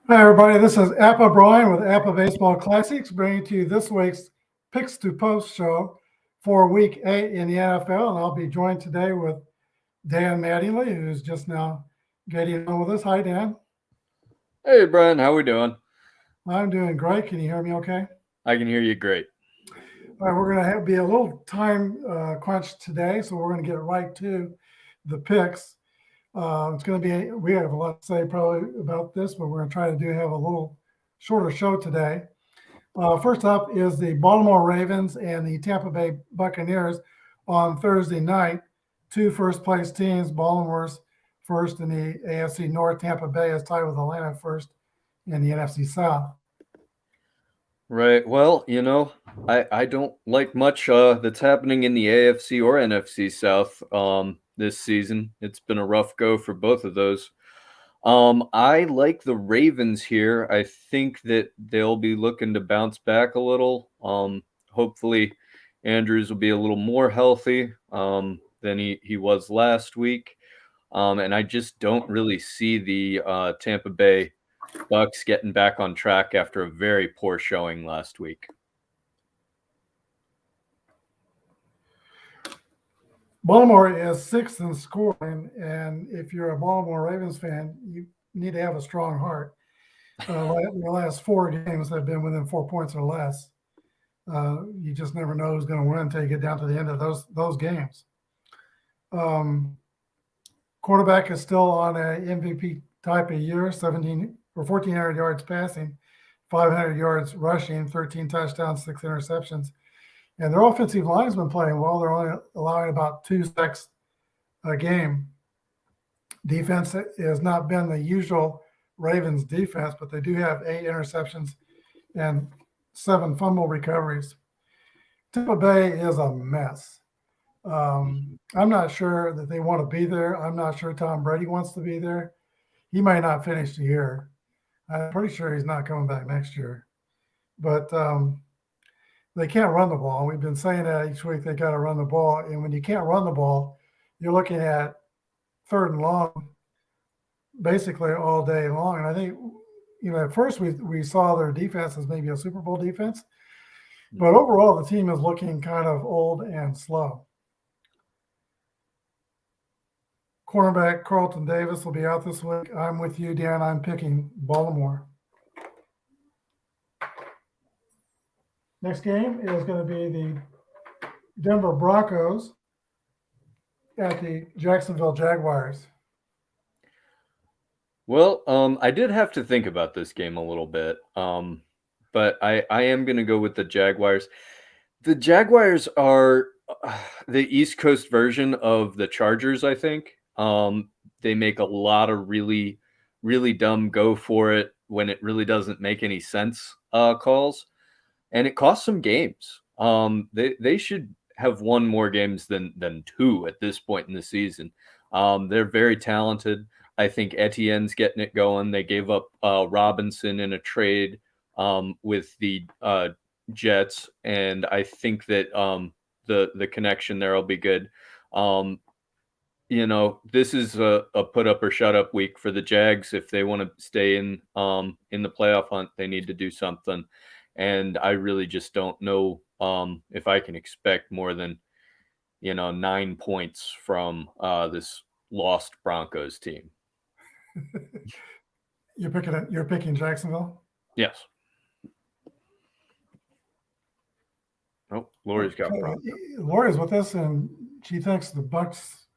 Hi, everybody. This is APBA Brian with APBA Baseball Classics, bringing to you this week's Picks to Post show for Week 8 in the NFL. And I'll be joined today with Dan Mattingly, who's just now getting on with us. Hi, Dan. Hey, Brian, how we doing? I'm doing great. Can you hear me okay? I can hear you great. All right, we're going to be a little time crunch today, so we're going to get right to the picks. It's going to be, we have a lot to say probably about this, but we're going to try to have a little shorter show today. First up is the Baltimore Ravens and the Tampa Bay Buccaneers on Thursday night. Two first place teams. Baltimore's first in the AFC North. Tampa Bay is tied with Atlanta first in the NFC South. Right. Well, I don't like much that's happening in the AFC or NFC South this season. It's been a rough go for both of those. I like the Ravens here. I think that they'll be looking to bounce back a little. Hopefully Andrews will be a little more healthy than he was last week. And I just don't really see the Tampa Bay Bucks getting back on track after a very poor showing last week. Baltimore is sixth in scoring, and if you're a Baltimore Ravens fan, you need to have a strong heart. The last four games have been within 4 points or less. You just never know who's going to win until you get down to the end of those games. Quarterback is still on an MVP type of year, 17 or 1,400 yards passing, 500 yards rushing, 13 touchdowns, 6 interceptions. And their offensive line's been playing well. They're only allowing about 2 sacks a game. Defense has not been the usual Ravens defense, but they do have 8 interceptions and 7 fumble recoveries. Tampa Bay is a mess. I'm not sure that they want to be there. I'm not sure Tom Brady wants to be there. He might not finish the year. I'm pretty sure he's not coming back next year. But they can't run the ball. We've been saying that each week they got to run the ball. And when you can't run the ball, you're looking at third and long basically all day long. And I think, at first we saw their defense as maybe a Super Bowl defense. But overall, the team is looking kind of old and slow. Cornerback Carlton Davis will be out this week. I'm with you, Dan. I'm picking Baltimore. Next game is going to be the Denver Broncos at the Jacksonville Jaguars. Well, I did have to think about this game a little bit, but I am going to go with the Jaguars. The Jaguars are the East Coast version of the Chargers, I think. They make a lot of really, really dumb go for it when it really doesn't make any sense calls. And it costs some games. They should have won more games than 2 at this point in the season. They're very talented. I think Etienne's getting it going. They gave up Robinson in a trade with the Jets, and I think that the connection there will be good. This is a put up or shut up week for the Jags. If they want to stay in the playoff hunt, they need to do something. And I really just don't know if I can expect more than 9 points from this lost Broncos team. You're picking Jacksonville? Yes. Oh, Lori's got problems. Lori's with us, and she thinks the Bucks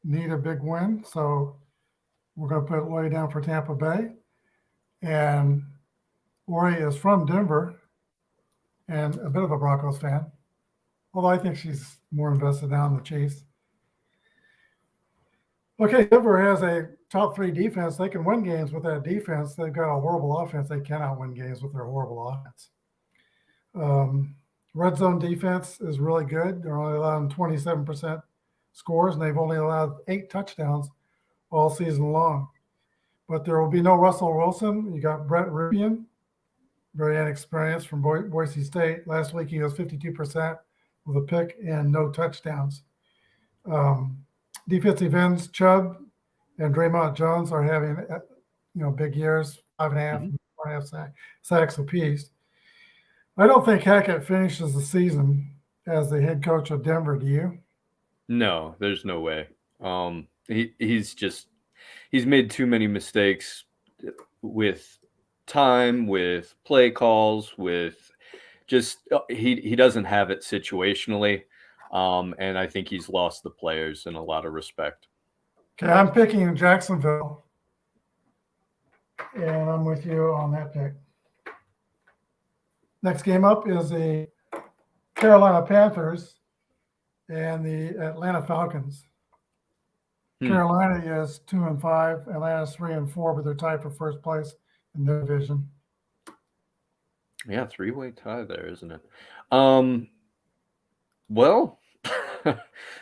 need a big win, so we're going to put Lori down for Tampa Bay. And Lori is from Denver and a bit of a Broncos fan, although I think she's more invested now in the Chiefs. Okay, Denver has a top 3 defense. They can win games with that defense. They've got a horrible offense. They cannot win games with their horrible offense. Red zone defense is really good. They're only allowing 27% scores, and they've only allowed 8 touchdowns all season long. But there will be no Russell Wilson. You got Brett Rypien, very inexperienced from Boise State. Last week he was 52% with a pick and no touchdowns. Defensive ends Chubb and Draymond Jones are having big years, 5.5, Mhm. 4.5 sacks apiece. I don't think Hackett finishes the season as the head coach of Denver. Do you? No, there's no way. He's made too many mistakes with time, with play calls, with just he doesn't have it situationally. And I think he's lost the players in a lot of respect. Okay, I'm picking Jacksonville, and I'm with you on that pick. Next game up is the Carolina Panthers and the Atlanta Falcons. Carolina is 2-5, Atlanta's 3-4, but they're tied for first place in their division. Yeah, three-way tie there, isn't it? Well,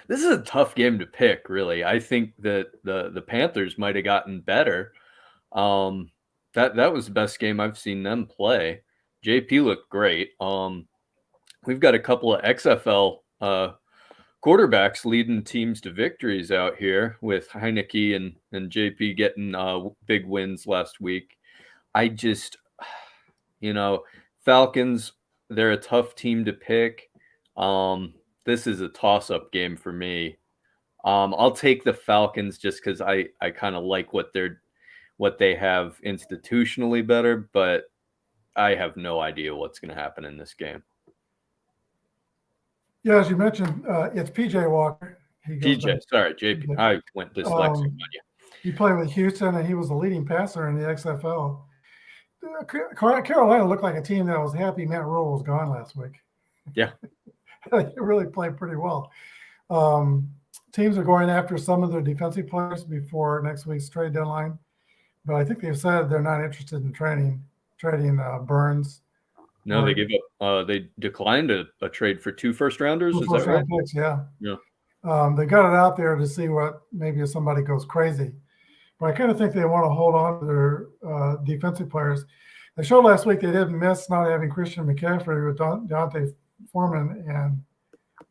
this is a tough game to pick, really. I think that the Panthers might have gotten better. That was the best game I've seen them play. JP looked great. We've got a couple of XFL quarterbacks leading teams to victories out here with Heineke and JP getting big wins last week. I just, Falcons, they're a tough team to pick. This is a toss-up game for me. I'll take the Falcons just because I kind of like what they have institutionally better, but I have no idea what's going to happen in this game. Yeah, as you mentioned, it's PJ Walker. Sorry, JP. I went dyslexic on you. He played with Houston, and he was the leading passer in the XFL. Carolina looked like a team that was happy Matt Rule was gone last week. Yeah. They really played pretty well. Teams are going after some of their defensive players before next week's trade deadline, but I think they've said they're not interested in trading Burns. No, they gave up. They declined a trade for 2 first-rounders. Is that right? Picks, yeah. Yeah. They got it out there to see what maybe if somebody goes crazy. But I kind of think they want to hold on to their defensive players. They showed last week they didn't miss not having Christian McCaffrey with Dante Foreman and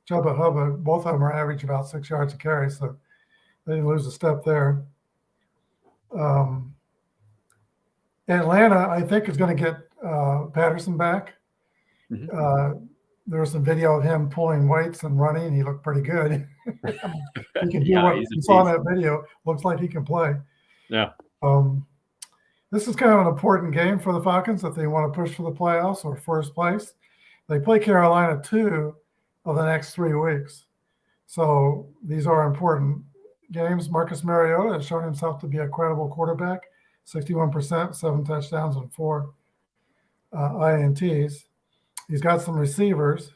Chubba Hubba. Both of them are average about 6 yards a carry, so they didn't lose a step there. Atlanta, I think, is going to get Patterson back. Mm-hmm. There was some video of him pulling weights and running, and he looked pretty good. He can do what you saw in that video. Looks like he can play. Yeah. This is kind of an important game for the Falcons if they want to push for the playoffs or first place. They play Carolina 2 of the next 3 weeks. So these are important games. Marcus Mariota has shown himself to be a credible quarterback, 61%, 7 touchdowns and 4 INTs. He's got some receivers.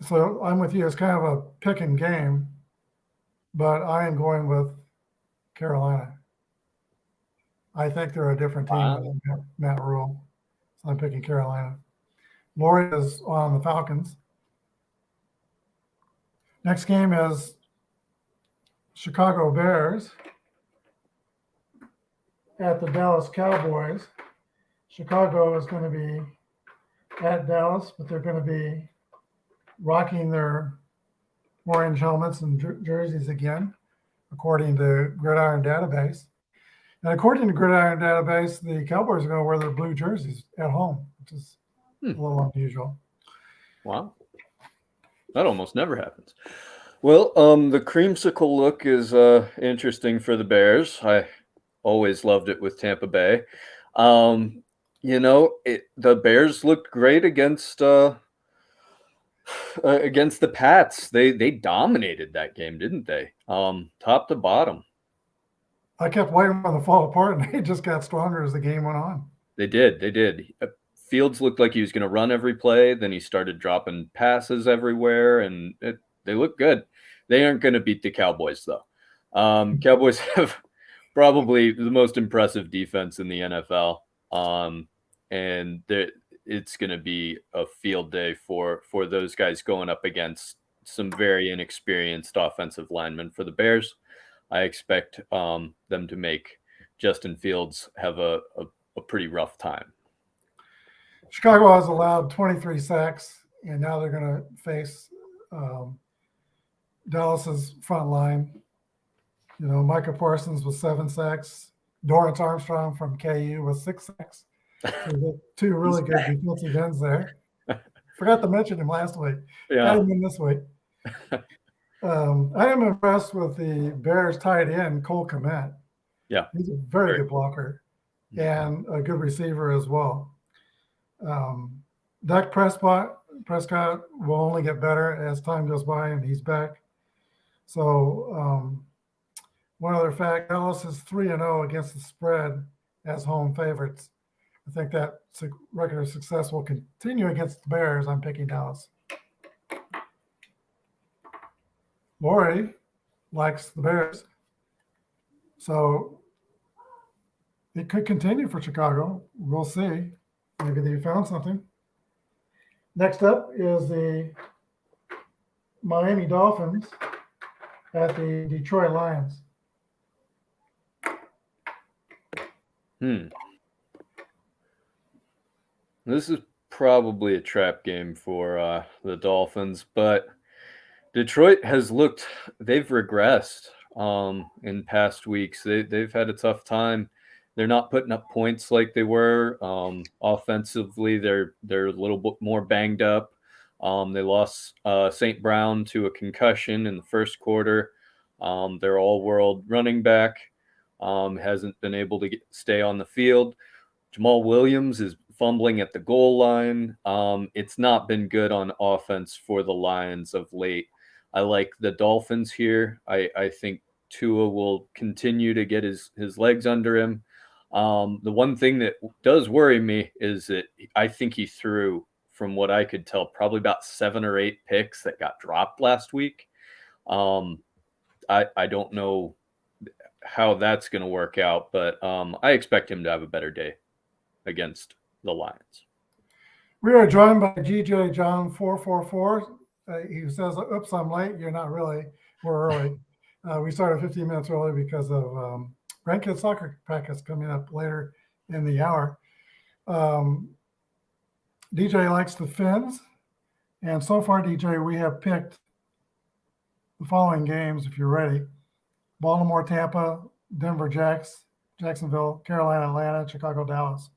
So I'm with you. It's kind of a picking game, but I am going with Carolina. I think they're a different team than Matt Rule. So I'm picking Carolina. Lori is on the Falcons. Next game is Chicago Bears at the Dallas Cowboys. Chicago is going to be at Dallas, but they're going to be rocking their orange helmets and jerseys again, according to Gridiron Database. And according to Gridiron Database, the Cowboys are going to wear their blue jerseys at home, which is a little unusual. Wow. That almost never happens. Well, the creamsicle look is interesting for the Bears. I always loved it with Tampa Bay. The Bears looked great against the Pats. They dominated that game, didn't they? Top to bottom. I kept waiting for them to fall apart, and they just got stronger as the game went on. They did. Fields looked like he was going to run every play. Then he started dropping passes everywhere, and they look good. They aren't going to beat the Cowboys, though. Cowboys have probably the most impressive defense in the NFL. And it's going to be a field day for those guys going up against some very inexperienced offensive linemen for the Bears. I expect them to make Justin Fields have a pretty rough time. Chicago has allowed 23 sacks, and now they're going to face Dallas's front line. Micah Parsons with 7 sacks, Dorrance Armstrong from KU with 6 sacks. So two really good defensive ends there. Forgot to mention him last week. Got him in this week. I am impressed with the Bears tight end, Cole Kmet. Yeah. He's a very good blocker and a good receiver as well. Dak Prescott will only get better as time goes by and he's back. So one other fact, Dallas is 3-0 against the spread as home favorites. I think that record of success will continue against the Bears. I'm picking Dallas. Lori likes the Bears. So it could continue for Chicago. We'll see. Maybe they found something. Next up is the Miami Dolphins at the Detroit Lions. This is probably a trap game for the Dolphins, but Detroit has they've regressed in past weeks. They've had a tough time. They're not putting up points like they were. Offensively, they're a little bit more banged up. They lost St. Brown to a concussion in the first quarter. Their all-world running back hasn't been able to stay on the field. Jamal Williams is fumbling at the goal line. It's not been good on offense for the Lions of late. I like the Dolphins here. I think Tua will continue to get his legs under him. The one thing that does worry me is that I think he threw, from what I could tell, probably about 7 or 8 picks that got dropped last week. I don't know how that's going to work out, but I expect him to have a better day against the Lions. We are joined by GJ John 444. He says, "Oops, I'm late." You're not really. We're early. We started 15 minutes early because of grandkids soccer practice coming up later in the hour. DJ likes the Fins, and so far, DJ, we have picked the following games. If you're ready: Baltimore, Tampa, Denver, Jacksonville, Carolina, Atlanta, Chicago, Dallas.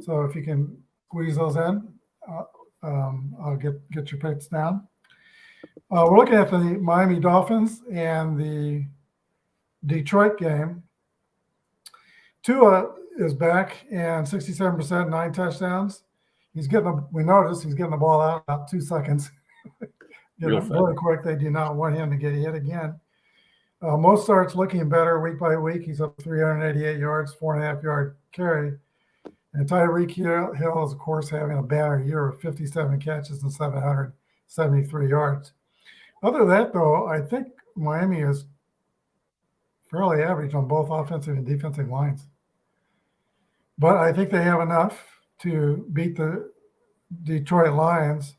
So if you can squeeze those in, I'll get your picks down. We're looking at the Miami Dolphins and the Detroit game. Tua is back and 67%, 9 touchdowns. We noticed he's getting the ball out about 2 seconds. Really quick. They do not want him to get hit again. Most starts looking better week by week. He's up 388 yards, 4.5-yard carry. And Tyreek Hill is, of course, having a banner year of 57 catches and 773 yards. Other than that, though, I think Miami is fairly average on both offensive and defensive lines. But I think they have enough to beat the Detroit Lions.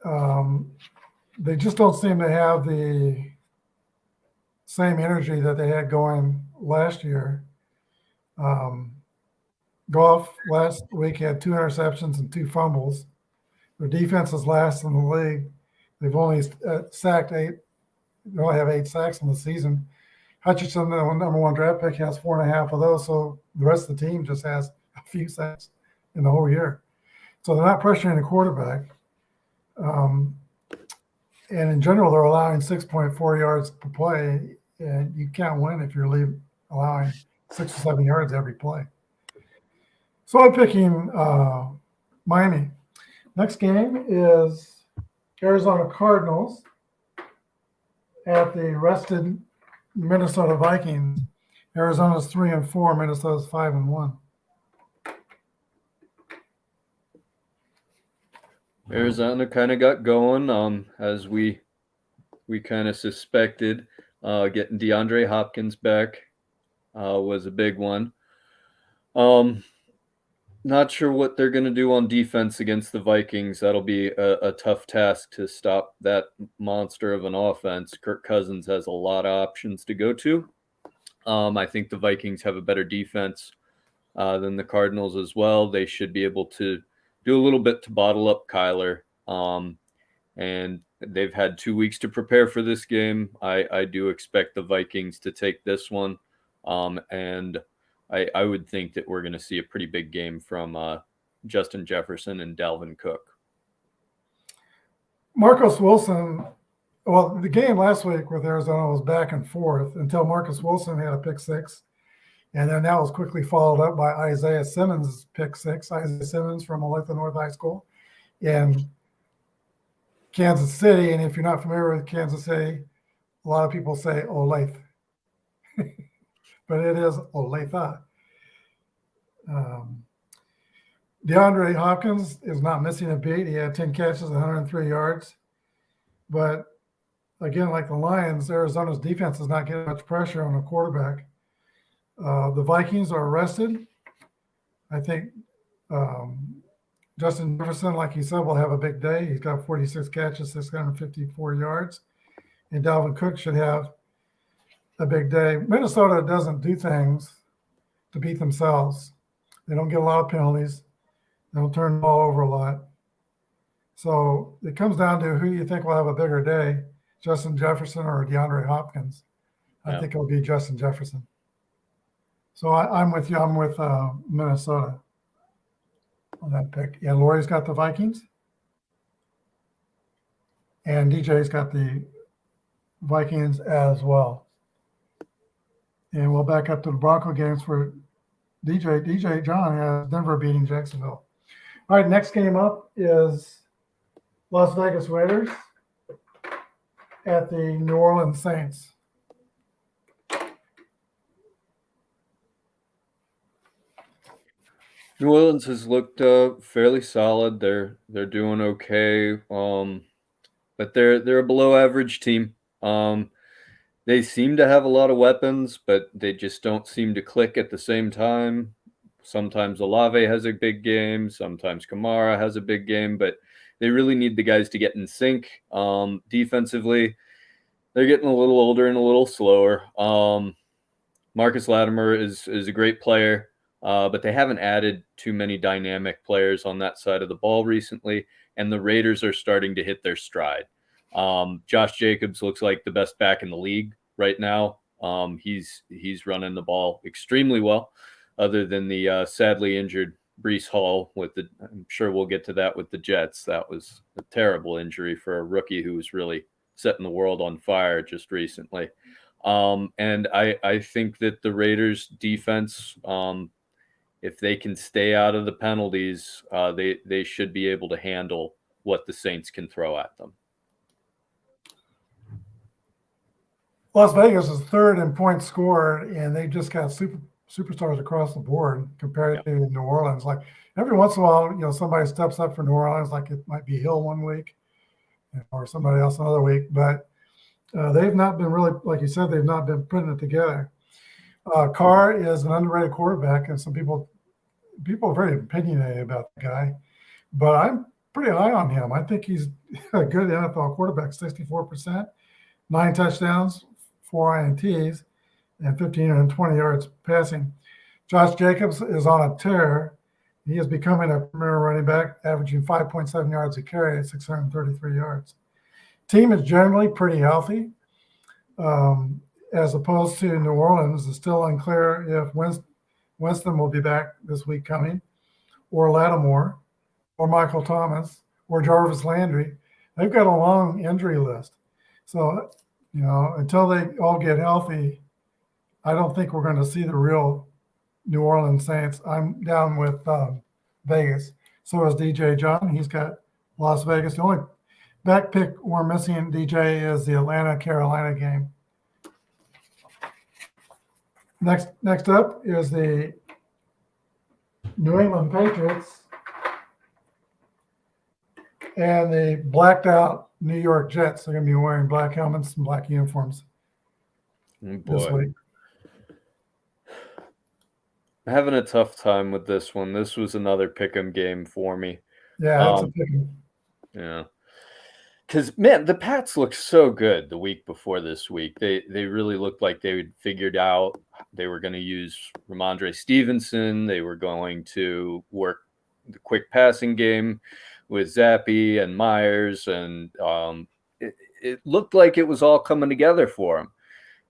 They just don't seem to have the same energy that they had going last year. Goff last week had 2 interceptions and 2 fumbles. Their defense is last in the league. They've only sacked 8. They only have 8 sacks in the season. Hutchinson, the number 1 draft pick, has 4.5 of those. So the rest of the team just has a few sacks in the whole year. So they're not pressuring the quarterback. And in general, they're allowing 6.4 yards per play. And you can't win if you're allowing 6 or 7 yards every play. So I'm picking Miami. Next game is Arizona Cardinals at the rested Minnesota Vikings. Arizona's 3-4, Minnesota's 5-1. Arizona kind of got going as we kind of suspected. Getting DeAndre Hopkins back was a big one. Not sure what they're going to do on defense against the Vikings. That'll be a tough task to stop that monster of an offense. Kirk Cousins has a lot of options to go to. I think the Vikings have a better defense than the Cardinals as well. They should be able to do a little bit to bottle up Kyler. And they've had 2 weeks to prepare for this game. I do expect the Vikings to take this one. And I would think that we're going to see a pretty big game from Justin Jefferson and Dalvin Cook. Marcus Wilson, well, the game last week with Arizona was back and forth until Marcus Wilson had a pick six. And then that was quickly followed up by Isaiah Simmons' pick six. Isaiah Simmons from Olathe North High School in Kansas City. And if you're not familiar with Kansas City, a lot of people say Olathe, but it is Olathe. DeAndre Hopkins is not missing a beat. He had 10 catches, 103 yards. But again, like the Lions, Arizona's defense is not getting much pressure on the quarterback. The Vikings are rested. I think Justin Jefferson, like he said, will have a big day. He's got 46 catches, 654 yards. And Dalvin Cook should have a big day. Minnesota doesn't do things to beat themselves. They don't get a lot of penalties. They don't turn the ball over a lot. So it comes down to who you think will have a bigger day, Justin Jefferson or DeAndre Hopkins. I think it'll be Justin Jefferson. So I'm with you. I'm with Minnesota on that pick. Yeah, Lori's got the Vikings. And DJ's got the Vikings as well. And we'll back up to the Bronco games for DJ. DJ John has Denver beating Jacksonville. All right, next game up is Las Vegas Raiders at the New Orleans Saints. New Orleans has looked fairly solid. They're doing okay, but they're a below average team. They seem to have a lot of weapons, but they just don't seem to click at the same time. Sometimes Olave has a big game, sometimes Kamara has a big game, but they really need the guys to get in sync. Defensively, they're getting a little older and a little slower. Marcus Latimer is a great player. But they haven't added too many dynamic players on that side of the ball recently, and the Raiders are starting to hit their stride. Josh Jacobs looks like the best back in the league right now. He's running the ball extremely well, other than the sadly injured Breece Hall. I'm sure we'll get to that with the Jets. That was a terrible injury for a rookie who was really setting the world on fire just recently. And I think that the Raiders defense, if they can stay out of the penalties, they should be able to handle what the Saints can throw at them. Las Vegas is third in points scored, and they just got superstars across the board compared to New Orleans. Like every once in a while, somebody steps up for New Orleans, like it might be Hill one week or somebody else another week, but they've not been really, like you said, they've not been putting it together. Carr is an underrated quarterback, and some people are very opinionated about the guy, but I'm pretty high on him. I think he's a good NFL quarterback, 64%, 9 touchdowns, 4 INTs, and 1,520 yards passing. Josh Jacobs is on a tear. He is becoming a premier running back, averaging 5.7 yards a carry at 633 yards. Team is generally pretty healthy. As opposed to New Orleans, it's still unclear if Winston will be back this week coming, or Lattimore, or Michael Thomas, or Jarvis Landry. They've got a long injury list. So, until they all get healthy, I don't think we're going to see the real New Orleans Saints. I'm down with Vegas. So is DJ John. He's got Las Vegas. The only back pick we're missing, DJ, is the Atlanta-Carolina game. Next up is the New England Patriots and the blacked out New York Jets. They're going to be wearing black helmets and black uniforms this week. I'm having a tough time with this one. This was another pick'em game for me. Yeah, it's a pick'em. Yeah. Because, man, the Pats looked so good the week before this week. They really looked like they had figured out they were going to use Ramondre Stevenson. They were going to work the quick passing game with Zappi and Myers. And it looked like it was all coming together for them.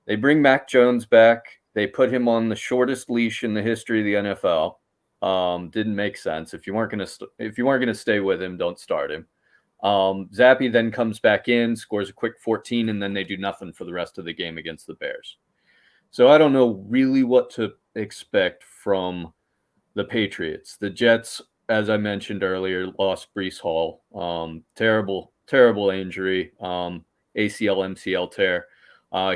They bring Mac Jones back. They put him on the shortest leash in the history of the NFL. Didn't make sense. If you weren't gonna stay with him, don't start him. Zappe then comes back in, scores a quick 14, and then they do nothing for the rest of the game against the Bears. So I don't know really what to expect from the Patriots. The Jets, as I mentioned earlier, lost Breece Hall. Terrible injury. ACL, MCL tear.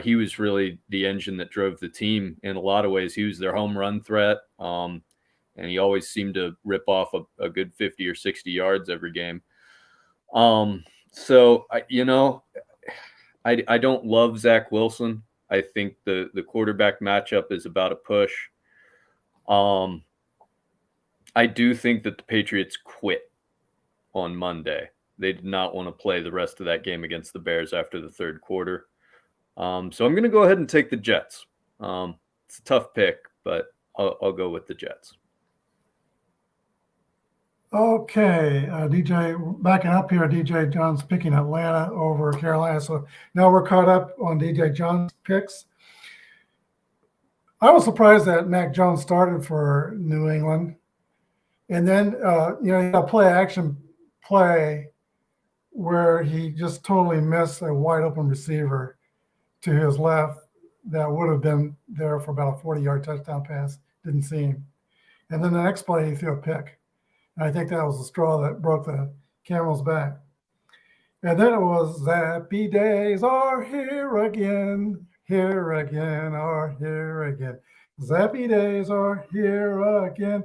He was really the engine that drove the team in a lot of ways. He was their home run threat, and he always seemed to rip off a good 50 or 60 yards every game. So I don't love Zach Wilson. I think the quarterback matchup is about a push. I do think that the Patriots quit on Monday. They did not want to play the rest of that game against the Bears after the third quarter. So I'm going to go ahead and take the Jets. It's a tough pick, but I'll go with the Jets. Okay, DJ, backing up here, DJ John's picking Atlanta over Carolina. So now we're caught up on DJ John's picks. I was surprised that Mac Jones started for New England. And then, he had a play-action play where he just totally missed a wide-open receiver to his left that would have been there for about a 40-yard touchdown pass. Didn't see him. And then the next play, he threw a pick. And I think that was the straw that broke the camel's back. And then it was Zappe days are here again, here again, are here again. Zappe days are here again.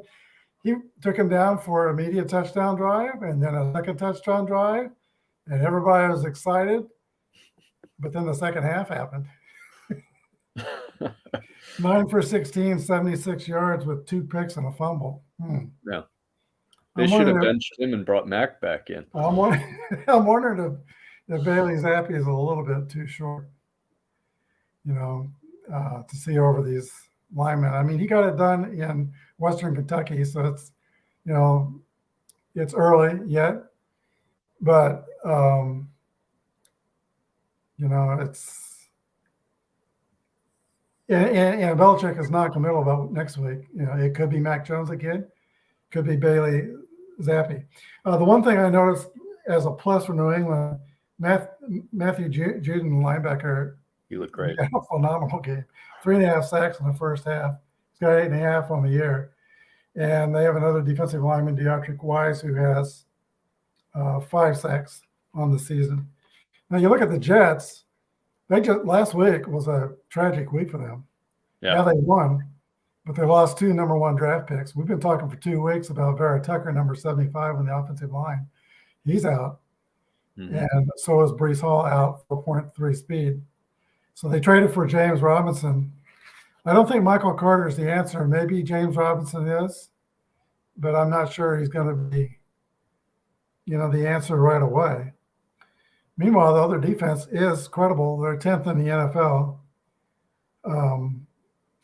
He took him down for an immediate touchdown drive and then a second touchdown drive. And everybody was excited. But then the second half happened. 9 for 16, 76 yards with 2 picks and a fumble. Yeah. They should have benched him and brought Mac back in. I'm wondering if Bailey Zappe is a little bit too short, to see over these linemen. I mean, he got it done in Western Kentucky, so it's, it's early yet, but it's and Belichick is not committal about next week. It could be Mac Jones again, could be Bailey Zappe. The one thing I noticed as a plus for New England, Matthew Judon, linebacker, he looked great. Had a phenomenal game. 3.5 sacks in the first half. He's got 8.5 on the year. And they have another defensive lineman, Deotrick Wise, who has 5 sacks on the season. Now you look at the Jets. Last week was a tragic week for them. Yeah, they won, but they lost 2 number 1 draft picks. We've been talking for 2 weeks about Vera Tucker, number 75 on the offensive line. He's out. And so is Breece Hall out for 0.3 speed. So they traded for James Robinson. I don't think Michael Carter is the answer. Maybe James Robinson is, but I'm not sure he's going to be, the answer right away. Meanwhile, the other defense is credible. They're 10th in the NFL.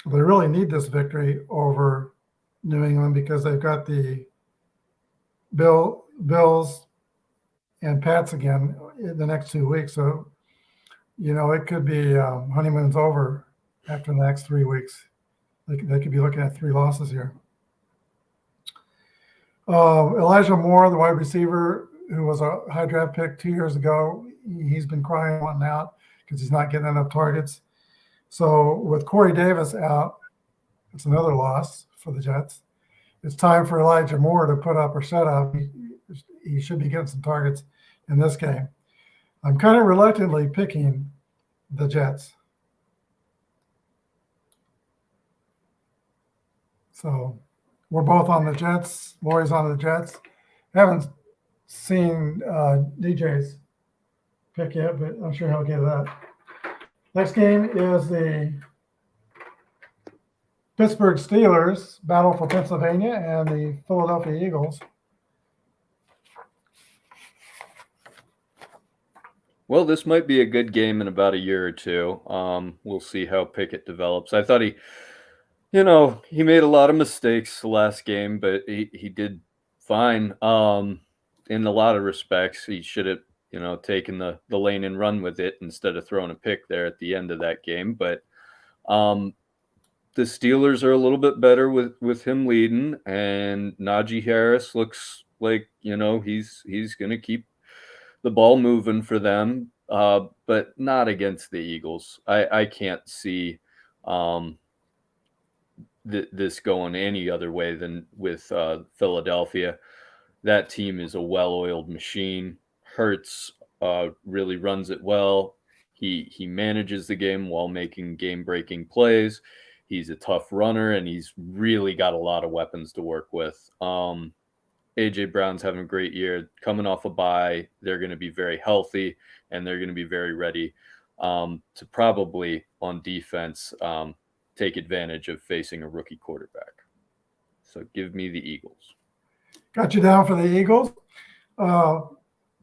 They really need this victory over New England because they've got the Bills and Pats again in the next 2 weeks. So, it could be honeymoon's over after the next 3 weeks. They could be looking at 3 losses here. Elijah Moore, the wide receiver, who was a high draft pick 2 years ago, he's been crying wanting out because he's not getting enough targets. So with Corey Davis out, it's another loss for the Jets. It's time for Elijah Moore to put up or shut up. He should be getting some targets in this game. I'm kind of reluctantly picking the Jets. So we're both on the Jets. Lori's on the Jets. Haven't seen DJ's pick yet, but I'm sure he'll get that. Next game is the Pittsburgh Steelers battle for Pennsylvania and the Philadelphia Eagles. Well, this might be a good game in about a year or two. We'll see how Pickett develops. I thought he made a lot of mistakes the last game, but he did fine. In a lot of respects, he should have, taken the lane and run with it instead of throwing a pick there at the end of that game. But the Steelers are a little bit better with him leading, and Najee Harris looks like, he's going to keep the ball moving for them, but not against the Eagles. I can't see this going any other way than with Philadelphia. That team is a well-oiled machine. Hurts really runs it well. He manages the game while making game-breaking plays. He's a tough runner, and he's really got a lot of weapons to work with. A.J. Brown's having a great year. Coming off a bye, they're going to be very healthy, and they're going to be very ready to probably, on defense, take advantage of facing a rookie quarterback. So give me the Eagles. Got you down for the Eagles.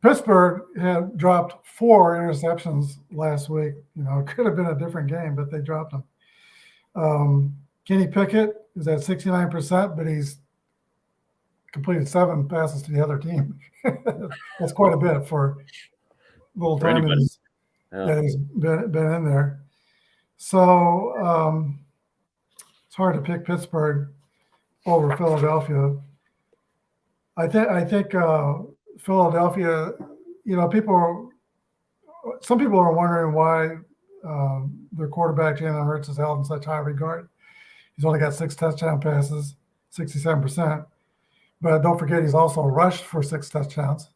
Pittsburgh had dropped 4 interceptions last week. It could have been a different game, but they dropped them. Kenny Pickett is at 69%, but he's completed 7 passes to the other team. That's quite a bit for a little time that he's been in there. So it's hard to pick Pittsburgh over Philadelphia. I think Philadelphia, some people are wondering why their quarterback, Jalen Hurts, is held in such high regard. He's only got 6 touchdown passes, 67%. But don't forget, he's also rushed for 6 touchdowns.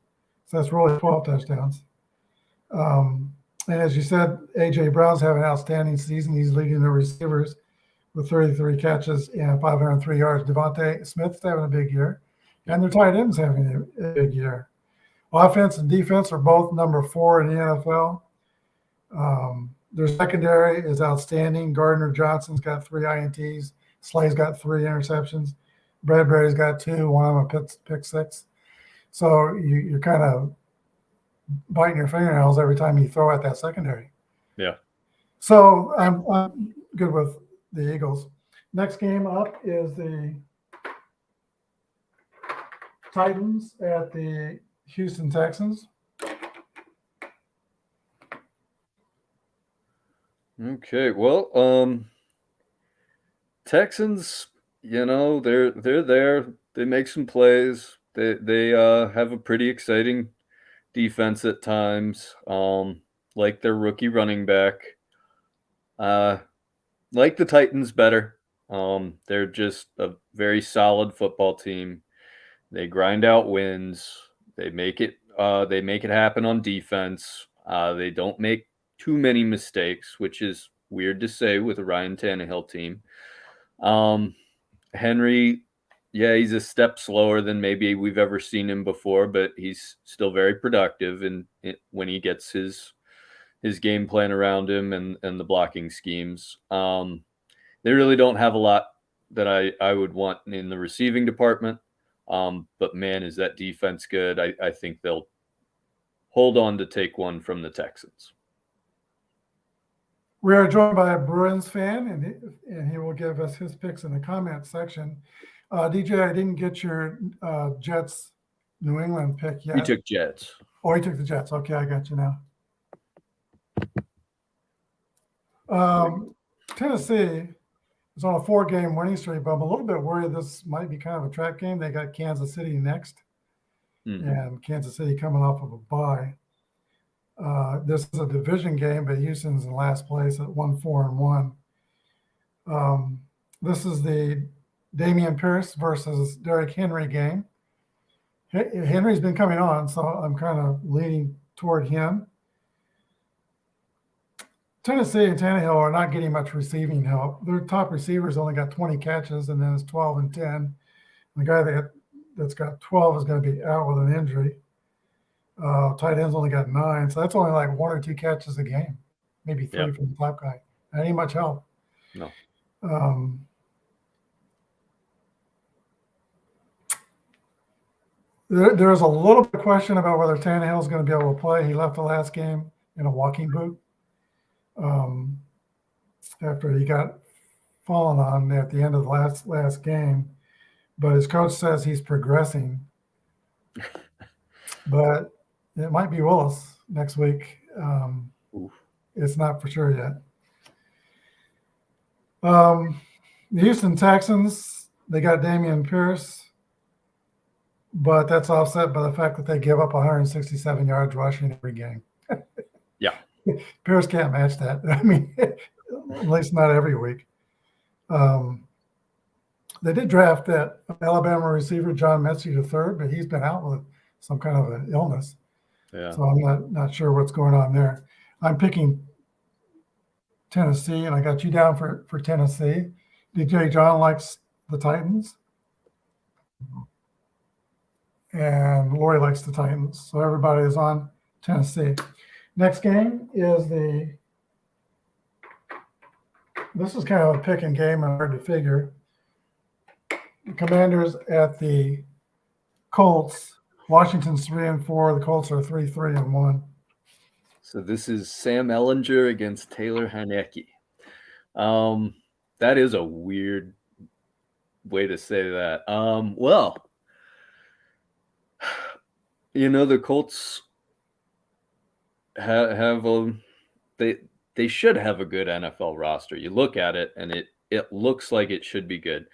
So that's really 12 touchdowns. And as you said, A.J. Brown's having an outstanding season. He's leading the receivers with 33 catches and 503 yards. Devontae Smith's having a big year. And their tight end's having a big year. Offense and defense are both number 4 in the NFL. Their secondary is outstanding. Gardner Johnson's got 3 INTs. Slay's got 3 interceptions. Bradbury's got 2, one of them a pick 6. So you're kind of biting your fingernails every time you throw at that secondary. Yeah. So I'm good with the Eagles. Next game up is the Titans at the Houston Texans. Okay, well, Texans, they're there. They make some plays. They have a pretty exciting defense at times. Like their rookie running back. Like the Titans better. They're just a very solid football team. They grind out wins. They make it happen on defense. They don't make too many mistakes, which is weird to say with a Ryan Tannehill team. Henry, he's a step slower than maybe we've ever seen him before, but he's still very productive when he gets his game plan around him and the blocking schemes. They really don't have a lot that I would want in the receiving department. But man, is that defense good. I think they'll hold on to take one from the Texans. We are joined by a Bruins fan, and he will give us his picks in the comment section. DJ, I didn't get your Jets New England pick yet. He took Jets. Oh, he took the Jets. Okay, I got you now. Tennessee is on a 4-game winning streak, but I'm a little bit worried this might be kind of a trap game. They got Kansas City next, and Kansas City coming off of a bye. This is a division game, but Houston's in last place at 1-4-1. This is the Damian Pierce versus Derrick Henry game. Henry's been coming on, so I'm kind of leaning toward him. Tennessee and Tannehill are not getting much receiving help. Their top receivers only got 20 catches, and then it's 12 and 10. The guy that's got 12 is going to be out with an injury. Tight end's only got 9, so that's only like 1 or 2 catches a game, maybe 3 from the top guy. Not any much help. No. There's a little bit of question about whether Tannehill's going to be able to play. He left the last game in a walking boot after he got fallen on at the end of the last game. But his coach says he's progressing. But it might be Willis next week. It's not for sure yet. The Houston Texans, they got Damian Pierce, but that's offset by the fact that they give up 167 yards rushing every game. Yeah. Pierce can't match that. I mean, at least not every week. They did draft that Alabama receiver, John Mechie III, but he's been out with some kind of an illness. Yeah. So I'm not sure what's going on there. I'm picking Tennessee, and I got you down for Tennessee. DJ John likes the Titans. And Lori likes the Titans. So everybody is on Tennessee. Next game is this is kind of a pick and game and hard to figure. The Commanders at the Colts. Washington's 3-4. The Colts are 3-1. So this is Sam Ehlinger against Taylor Heinicke. That is a weird way to say that. Well, the Colts have they should have a good NFL roster. You look at it and it looks like it should be good.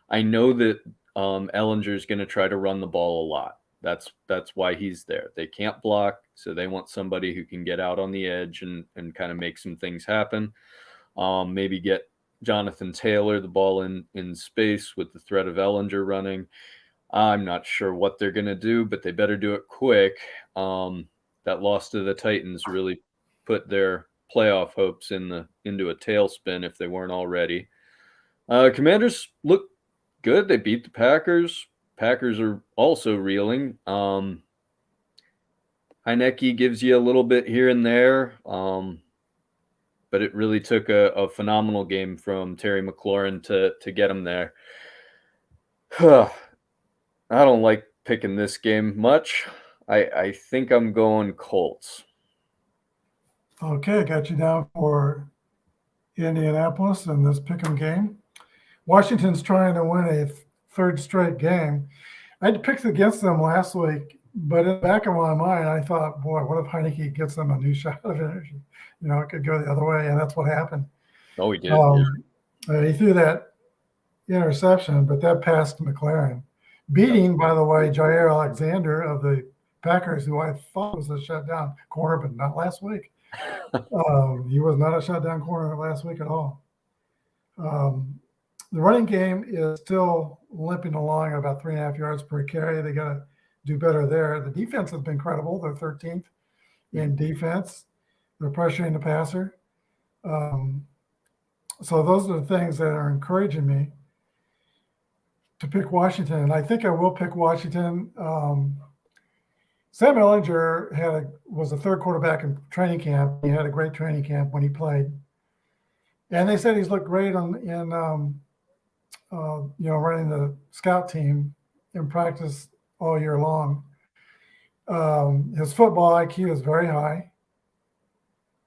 I know that Ehlinger is going to try to run the ball a lot. That's why he's there. They can't block, so they want somebody who can get out on the edge and kind of make some things happen. Maybe get Jonathan Taylor the ball in space with the threat of Ehlinger running. I'm not sure what they're going to do, but they better do it quick. That loss to the Titans really put their playoff hopes into a tailspin if they weren't already. Commanders look good. They beat the Packers. Packers are also reeling. Heinicke gives you a little bit here and there, but it really took a phenomenal game from Terry McLaurin to get him there. I don't like picking this game much. I think I'm going Colts. Okay, got you down for Indianapolis in this pick'em game. Washington's trying to win a third straight game. I picked against them last week, but in the back of my mind, I thought, boy, what if Heinicke gets them a new shot of energy? It could go the other way, and that's what happened. Oh, he did. He threw that interception, but that passed McLaren. Beating, by the way, Jair Alexander of the Packers, who I thought was a shutdown corner, but not last week. He was not a shutdown corner last week at all. The running game is still limping along at about 3.5 yards per carry. They got to do better there. The defense has been credible. They're 13th in defense. They're pressuring the passer. So those are the things that are encouraging me to pick Washington. And I think I will pick Washington. Sam Ehlinger was a third quarterback in training camp. He had a great training camp when he played. And they said he's looked great in running the scout team in practice all year long. His football IQ is very high,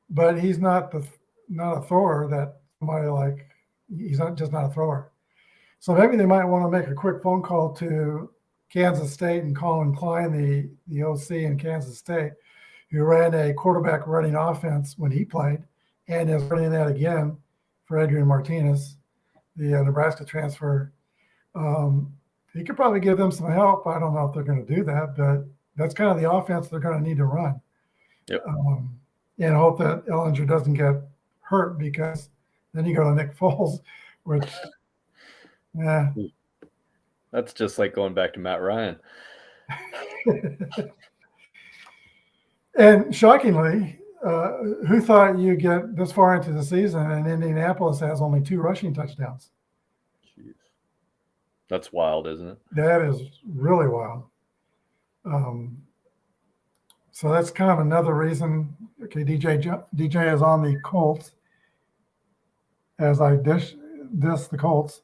but he's not a thrower that somebody like. He's not a thrower. So maybe they might want to make a quick phone call to Kansas State and Colin Klein, the OC in Kansas State, who ran a quarterback running offense when he played, and is running that again for Adrian Martinez, the Nebraska transfer. He could probably give them some help. I don't know if they're going to do that, but that's kind of the offense they're going to need to run. Yep. And hope that Ehlinger doesn't get hurt, because then you go to Nick Foles, which, yeah. That's just like going back to Matt Ryan. And shockingly, who thought you get this far into the season and Indianapolis has only 2 rushing touchdowns? Jeez. That's wild, isn't it? That is really wild. So that's kind of another reason. Okay, DJ is on the Colts as I dish the Colts.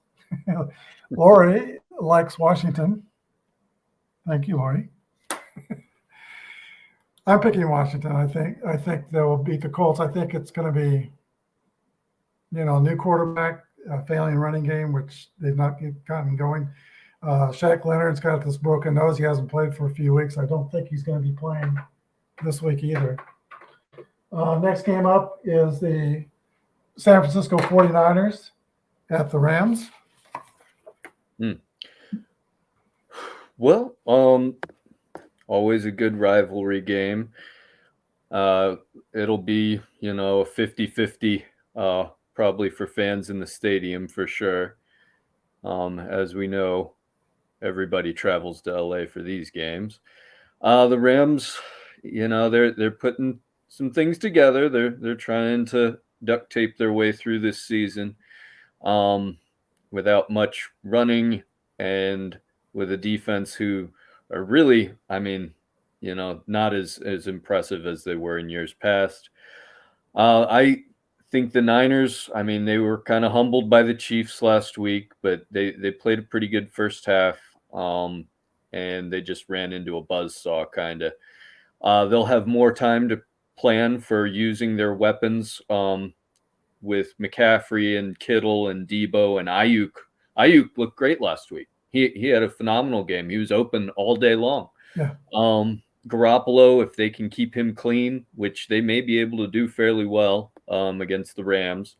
Lori likes Washington. Thank you, Lori. I'm picking Washington. I think they will beat the Colts. I think it's going to be, new quarterback, failing running game, which they've not gotten going. Shaq Leonard's got this broken nose. He hasn't played for a few weeks. I don't think he's going to be playing this week either. Next game up is the San Francisco 49ers at the Rams. Well, always a good rivalry game. It'll be, a 50-50, probably for fans in the stadium for sure. As we know, everybody travels to LA for these games. The Rams, they're putting some things together. They're trying to duct tape their way through this season, without much running and with a defense who are really, not as impressive as they were in years past. I think the Niners, they were kind of humbled by the Chiefs last week, but they played a pretty good first half, and they just ran into a buzzsaw kind of. They'll have more time to plan for using their weapons, with McCaffrey and Kittle and Debo and Ayuk. Ayuk looked great last week. He had a phenomenal game. He was open all day long. Yeah. Garoppolo, if they can keep him clean, which they may be able to do fairly well, against the Rams,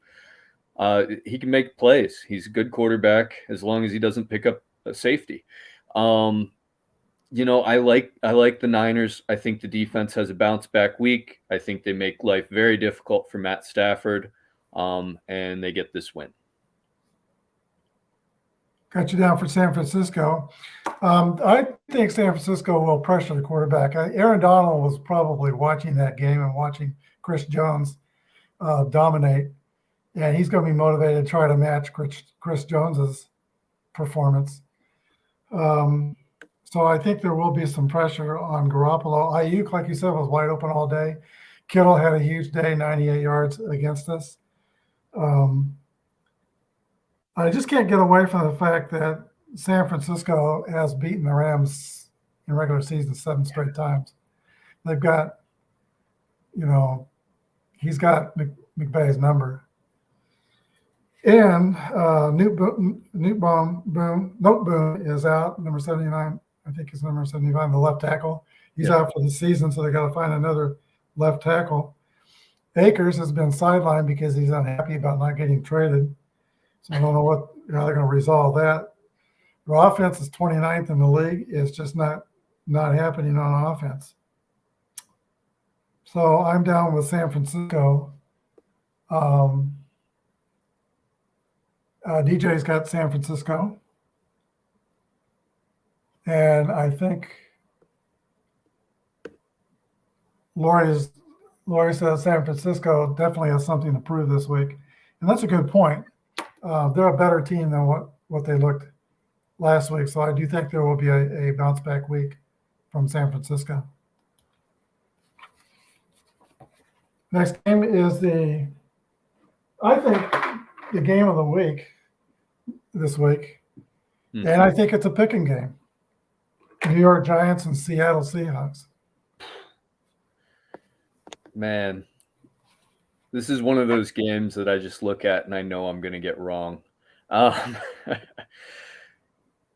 he can make plays. He's a good quarterback as long as he doesn't pick up a safety. I like the Niners. I think the defense has a bounce back week. I think they make life very difficult for Matt Stafford, and they get this win. Got you down for San Francisco. I think San Francisco will pressure the quarterback. Aaron Donald was probably watching that game and watching Chris Jones dominate, and he's going to be motivated to try to match Chris Jones's performance. So I think there will be some pressure on Garoppolo. Ayuk, like you said, was wide open all day. Kittle had a huge day, 98 yards against us. I just can't get away from the fact that San Francisco has beaten the Rams in regular season 7 straight times. They've got, he's got McVay's number. And Boom is out, number 79. I think he's number 75, the left tackle. He's out for the season, so they got to find another left tackle. Akers has been sidelined because he's unhappy about not getting traded. So I don't know how they're going to resolve that. Their offense is 29th in the league. It's just not happening on offense. So I'm down with San Francisco. DJ's got San Francisco. And I think Lori says San Francisco definitely has something to prove this week. And that's a good point. They're a better team than what they looked last week. So I do think there will be a bounce back week from San Francisco. Next game is the game of the week this week. Mm-hmm. And I think it's a picking game. New York Giants and Seattle Seahawks. Man, this is one of those games that I just look at and I know I'm going to get wrong.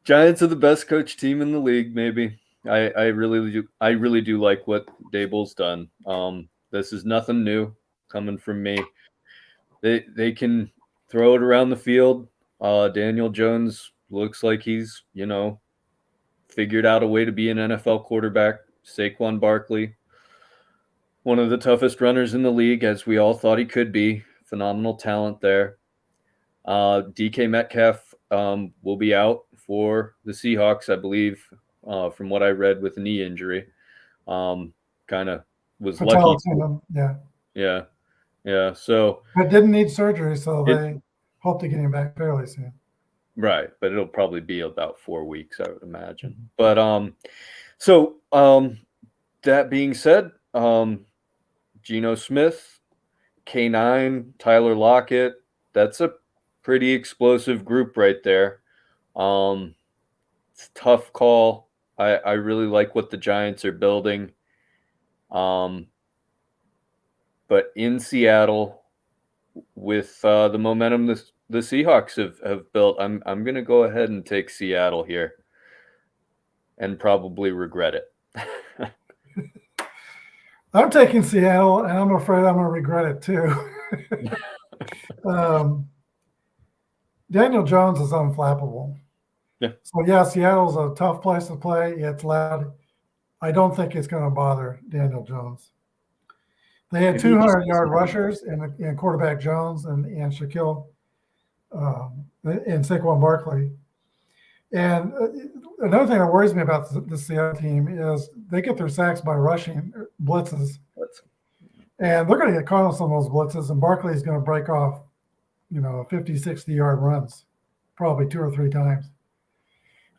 Giants are the best coach team in the league, maybe. I really do like what Dable's done. This is nothing new coming from me. They can throw it around the field. Daniel Jones looks like he's, figured out a way to be an NFL quarterback. Saquon Barkley, one of the toughest runners in the league, as we all thought he could be. Phenomenal talent there. DK Metcalf will be out for the Seahawks, I believe, from what I read, with a knee injury. Kind of was lucky. Yeah. So, but didn't need surgery, so they hope to get him back fairly soon. Right, but it'll probably be about 4 weeks, I would imagine. Mm-hmm. But that being said, Geno Smith, K9, Tyler Lockett, that's a pretty explosive group right there. It's a tough call. I really like what the Giants are building. But in Seattle, with the momentum the Seahawks have built, I'm going to go ahead and take Seattle here and probably regret it. I'm taking Seattle, and I'm afraid I'm going to regret it too. Daniel Jones is unflappable. Yeah. So, yeah, Seattle's a tough place to play. It's loud. I don't think it's going to bother Daniel Jones. They had Maybe he just 200-yard doesn't. rushers in quarterback Jones and Shaquille and Saquon Barkley. And another thing that worries me about the Seattle team is they get their sacks by rushing blitzes. And they're going to get caught on some of those blitzes, and Barkley is going to break off, 50, 60-yard runs, probably 2 or 3 times.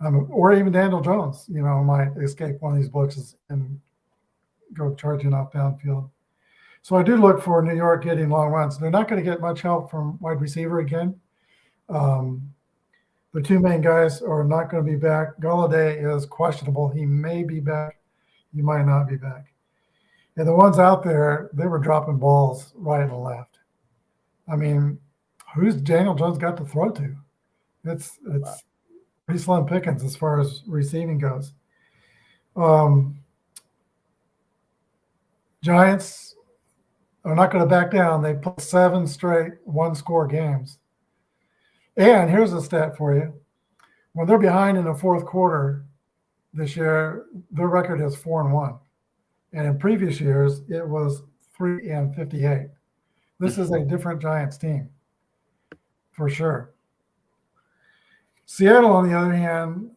Or even Daniel Jones, might escape one of these blitzes and go charging off downfield. So I do look for New York getting long runs. They're not going to get much help from wide receiver again. The 2 main guys are not going to be back. Golladay is questionable. He may be back. He might not be back. And the ones out there, they were dropping balls right and left. I mean, who's Daniel Jones got to throw to? It's pretty slim pickings as far as receiving goes. Giants are not going to back down. They put 7 straight one-score games. And here's a stat for you. When they're behind in the fourth quarter this year, their record is 4-1. And in previous years, it was 3-58. This is a different Giants team, for sure. Seattle, on the other hand,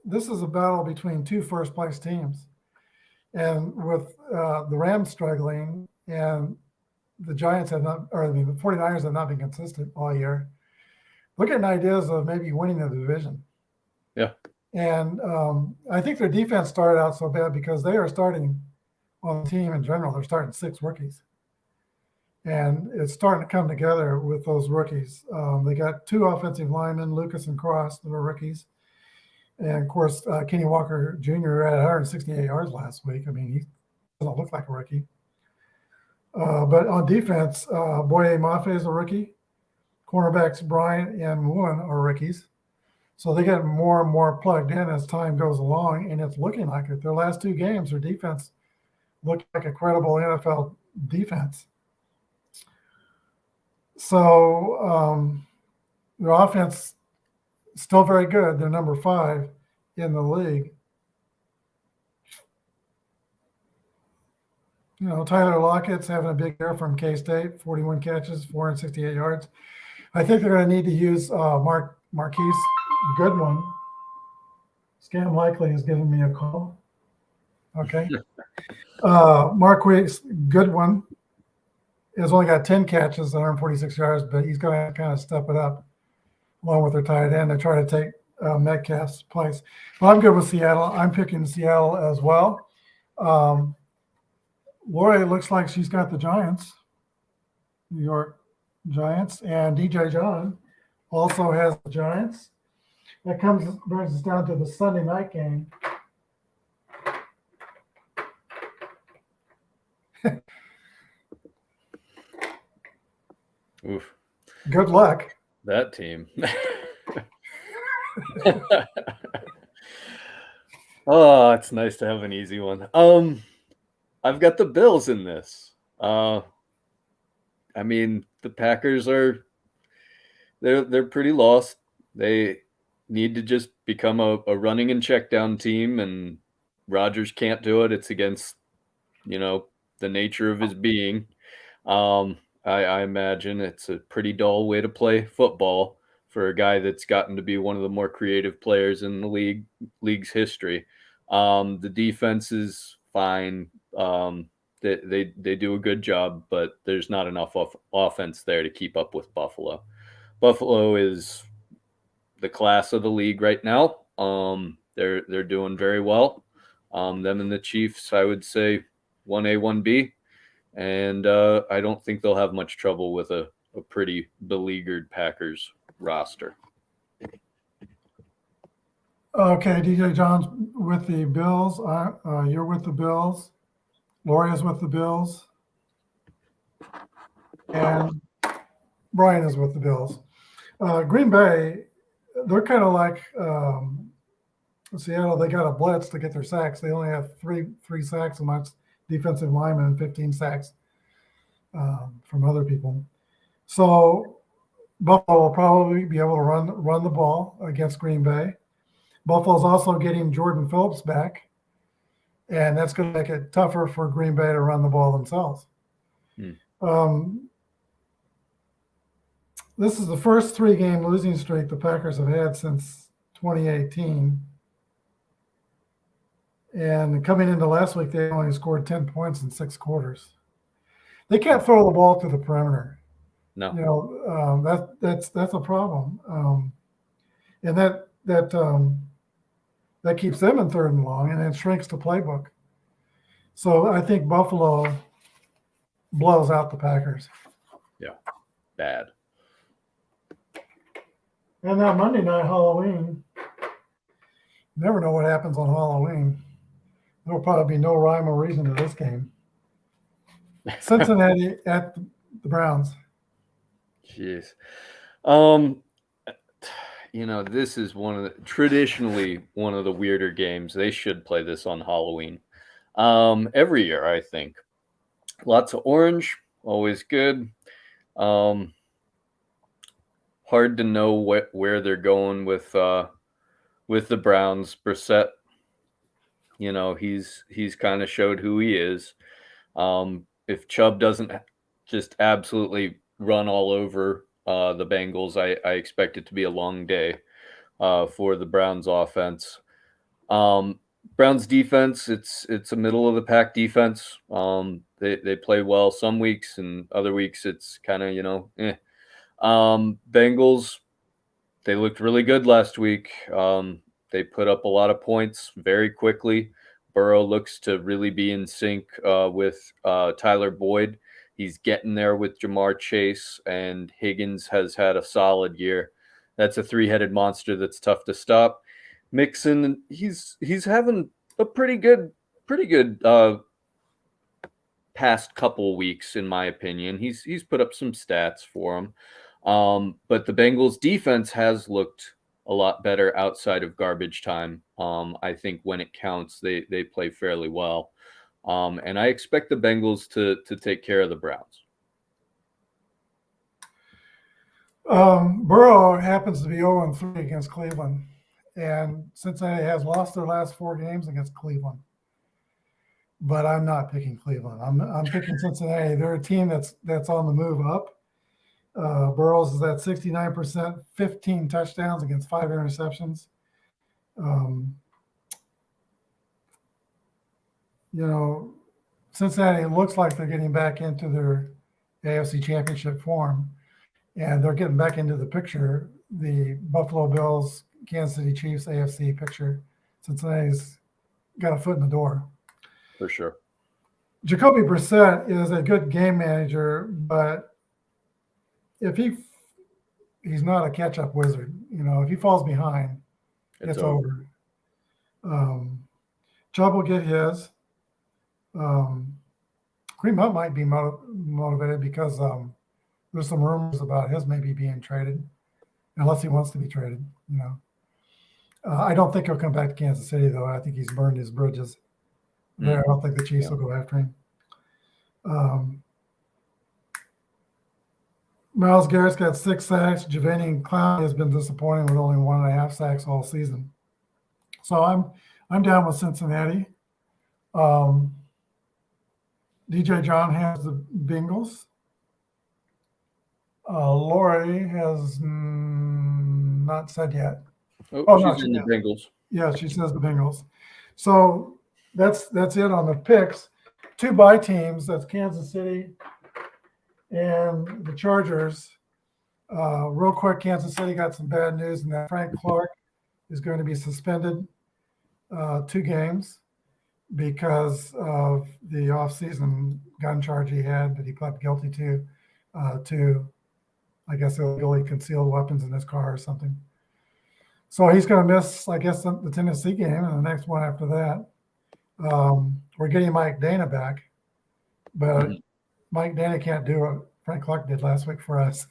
this is a battle between 2 first-place teams. And with the Rams struggling and the Giants the 49ers have not been consistent all year, we're getting ideas of maybe winning the division. Yeah. And I think their defense started out so bad because they are starting on the team in general. They're starting 6 rookies. And it's starting to come together with those rookies. They got 2 offensive linemen, Lucas and Cross, that are rookies. And, of course, Kenny Walker Jr. had 168 yards last week. I mean, he doesn't look like a rookie. But on defense, Boye Mafe is a rookie. Cornerbacks Bryant and Woolen are rookies. So they get more and more plugged in as time goes along, and it's looking like it. Their last 2 games, their defense looked like a credible NFL defense. So their offense still very good. They're number 5 in the league. Tyler Lockett's having a big year from K-State, 41 catches, 468 yards. I think they're going to need to use Marquise Goodwin. Scam Likely is giving me a call. Okay. Marquise Goodwin has only got 10 catches, 146 yards, but he's going to kind of step it up along with their tight end to try to take Metcalf's place. Well, I'm good with Seattle. I'm picking Seattle as well. Lori looks like she's got the Giants, New York Giants, and DJ John also has the Giants. That brings us down to the Sunday night game. Oof. Good luck. That team. Oh, it's nice to have an easy one. I've got the Bills in this. I mean, the Packers they're pretty lost. They need to just become a running and check down team, and Rodgers can't do it. It's against, the nature of his being. I imagine it's a pretty dull way to play football for a guy that's gotten to be one of the more creative players in the league's history. The defense is fine. They do a good job, but there's not enough offense there to keep up with Buffalo. Buffalo is the class of the league right now. They're doing very well. Them and the Chiefs, I would say 1A, 1B. And I don't think they'll have much trouble with a pretty beleaguered Packers roster. Okay, DJ John's with the Bills. You're with the Bills. Lori is with the Bills. And Brian is with the Bills. Green Bay, they're kind of like Seattle. They got a blitz to get their sacks. They only have three sacks amongst defensive linemen and 15 sacks from other people. So Buffalo will probably be able to run the ball against Green Bay. Buffalo's also getting Jordan Phillips back, and that's going to make it tougher for Green Bay to run the ball themselves. This is the first 3-game losing streak the Packers have had since 2018. And coming into last week, they only scored 10 points in 6 quarters. They can't throw the ball to the perimeter. No. You know, that's a problem. And that keeps them in 3rd and long, and it shrinks the playbook. So I think Buffalo blows out the Packers. Yeah, bad. And now Monday night, Halloween. Never know what happens on Halloween. There'll probably be no rhyme or reason to this game. Cincinnati at the Browns. Jeez. You know, this is traditionally one of the weirder games. They should play this on Halloween. Every year, I think. Lots of orange, always good. Hard to know where they're going with the Browns. Brissett, you know, he's kind of showed who he is. If Chubb doesn't just absolutely run all over the Bengals, I expect it to be a long day for the Browns offense. Browns defense, it's a middle of the pack defense. They play well some weeks, and other weeks it's kind of, you know, eh. Bengals, they looked really good last week. They put up a lot of points very quickly. Burrow looks to really be in sync with Tyler Boyd. He's getting there with Jamar Chase, and Higgins has had a solid year. That's a 3-headed monster that's tough to stop. Mixon, he's having a pretty good past couple weeks, in my opinion. He's put up some stats for him. But the Bengals defense has looked a lot better outside of garbage time. I think when it counts, they play fairly well. And I expect the Bengals to take care of the Browns. Burrow happens to be 0-3 against Cleveland, and Cincinnati has lost their last 4 games against Cleveland. But I'm not picking Cleveland. I'm picking Cincinnati. They're a team that's on the move up. Burrows is at 69%, 15 touchdowns against 5 interceptions. You know, Cincinnati looks like they're getting back into their AFC Championship form, and they're getting back into the picture. The Buffalo Bills, Kansas City Chiefs AFC picture. Cincinnati's got a foot in the door. For sure. Jacoby Brissett is a good game manager, but if he's not a catch-up wizard, you know, if he falls behind, it's over. Chubb will get his. Kareem Hunt might be motivated because there's some rumors about his maybe being traded, unless he wants to be traded, you know. I don't think he'll come back to Kansas City, though. I think he's burned his bridges there. I don't think the Chiefs will go after him. Myles Garrett's got 6 sacks. Javanian Clowney has been disappointing with only 1.5 sacks all season. So I'm down with Cincinnati. DJ John has the Bengals. Lori has not said yet. She's in the Bengals. Yeah, she says the Bengals. So that's it on the picks. 2 bye teams. That's Kansas City and the Chargers. Real quick, Kansas City got some bad news, and that Frank Clark is going to be suspended 2 games because of the off-season gun charge he had that he pled guilty to, I guess, illegally concealed weapons in his car or something. So he's going to miss, I guess, the Tennessee game and the next one after that. We're getting Mike Dana back, but Mike Dana can't do what Frank Clark did last week for us.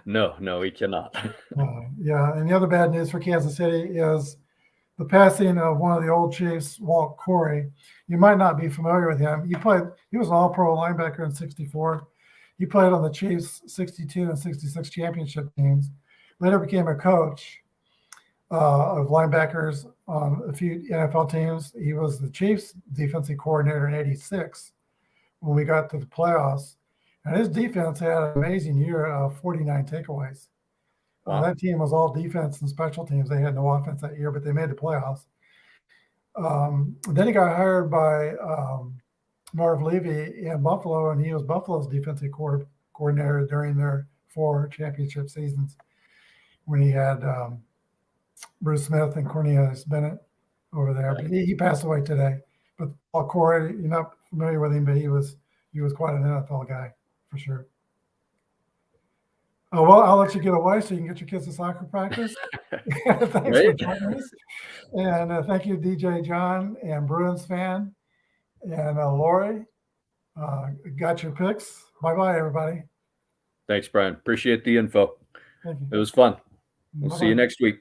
No, he cannot. Yeah, and the other bad news for Kansas City is the passing of one of the old Chiefs, Walt Corey. You might not be familiar with him. He was an all-pro linebacker in '64. He played on the Chiefs 62 and 66 championship teams. Later became a coach of linebackers on a few NFL teams. He was the Chiefs defensive coordinator in '86 when we got to the playoffs. And his defense had an amazing year of 49 takeaways. Wow. That team was all defense and special teams. They had no offense that year, but they made the playoffs. Then he got hired by Marv Levy in Buffalo, and he was Buffalo's defensive coordinator during their 4 championship seasons when he had Bruce Smith and Cornelius Bennett over there. But he passed away today. But Paul Corey, you're not familiar with him, but he was quite an NFL guy for sure. Well, I'll let you get away so you can get your kids to soccer practice. Thanks for joining us. And thank you, DJ John and Bruins fan and Lori. Got your picks. Bye-bye, everybody. Thanks, Brian. Appreciate the info. Thank you. It was fun. We'll Bye-bye. see you next week.